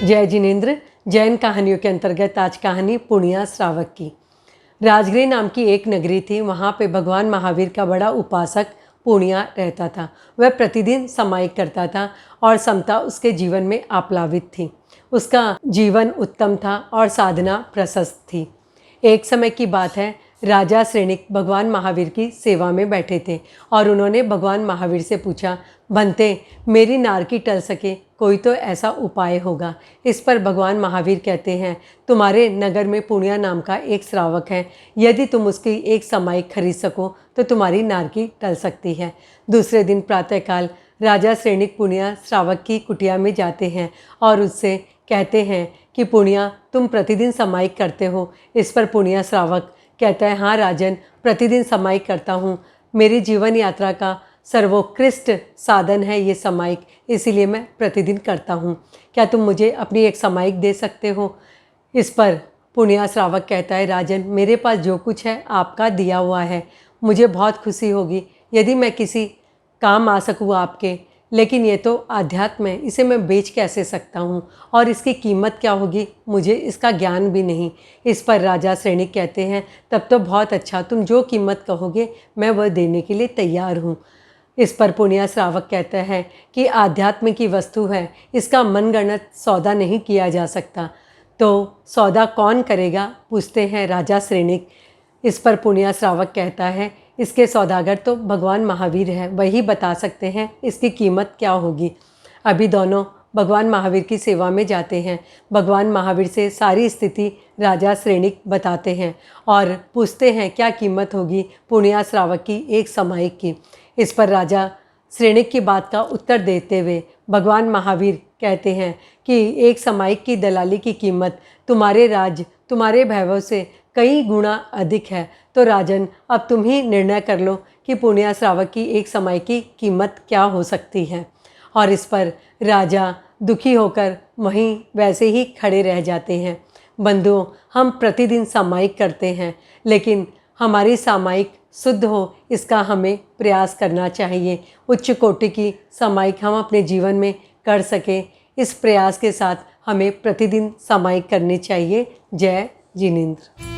जय जिनेंद्र। जैन कहानियों के अंतर्गत आज कहानी पुण्या श्रावक की। राजगृह नाम की एक नगरी थी। वहाँ पे भगवान महावीर का बड़ा उपासक पुण्या रहता था। वह प्रतिदिन समायिक करता था और समता उसके जीवन में आप्लावित थी। उसका जीवन उत्तम था और साधना प्रशस्त थी। एक समय की बात है, राजा श्रेणिक भगवान महावीर की सेवा में बैठे थे और उन्होंने भगवान महावीर से पूछा, बनते मेरी नारकी टल सके कोई तो ऐसा उपाय होगा। इस पर भगवान महावीर कहते हैं, तुम्हारे नगर में पुण्या नाम का एक श्रावक है। यदि तुम उसकी एक समायिक खरीद सको तो तुम्हारी नारकी टल सकती है। दूसरे दिन प्रातःकाल राजा श्रेणिक पुण्या श्रावक की कुटिया में जाते हैं और उससे कहते हैं कि पुण्या, तुम प्रतिदिन समायिक करते हो। इस पर पुण्या श्रावक कहता है, हाँ राजन, प्रतिदिन समायिक करता हूँ। मेरी जीवन यात्रा का सर्वोत्कृष्ट साधन है ये समायिक, इसीलिए मैं प्रतिदिन करता हूँ। क्या तुम मुझे अपनी एक समायिक दे सकते हो? इस पर पुण्या श्रावक कहता है, राजन, मेरे पास जो कुछ है आपका दिया हुआ है। मुझे बहुत खुशी होगी यदि मैं किसी काम आ सकूँ आपके, लेकिन ये तो आध्यात्म है, इसे मैं बेच कैसे सकता हूँ और इसकी कीमत क्या होगी, मुझे इसका ज्ञान भी नहीं। इस पर राजा श्रेणिक कहते हैं, तब तो बहुत अच्छा, तुम जो कीमत कहोगे मैं वह देने के लिए तैयार हूँ। इस पर पुण्या श्रावक कहता है कि आध्यात्म की वस्तु है, इसका मनगढ़ंत सौदा नहीं किया जा सकता। तो सौदा कौन करेगा, पूछते हैं राजा श्रेणिक। इस पर पुण्या श्रावक कहता है, इसके सौदागर तो भगवान महावीर हैं, वही बता सकते हैं इसकी कीमत क्या होगी। अभी दोनों भगवान महावीर की सेवा में जाते हैं। भगवान महावीर से सारी स्थिति राजा श्रेणिक बताते हैं और पूछते हैं क्या कीमत होगी पुण्या श्रावक की एक समायिक की। इस पर राजा श्रेणिक की बात का उत्तर देते हुए भगवान महावीर कहते हैं कि एक समायिक की दलाली की कीमत तुम्हारे राज्य, तुम्हारे वैभव से कई गुना अधिक है। तो राजन, अब तुम ही निर्णय कर लो कि पुण्या श्रावक की एक समायिक की कीमत क्या हो सकती है। और इस पर राजा दुखी होकर वहीं वैसे ही खड़े रह जाते हैं। बंधुओं, हम प्रतिदिन समायिक करते हैं, लेकिन हमारी सामायिक शुद्ध हो इसका हमें प्रयास करना चाहिए। उच्च कोटि की समायिक हम अपने जीवन में कर सकें, इस प्रयास के साथ हमें प्रतिदिन समायिक करनी चाहिए। जय जिनेंद्र।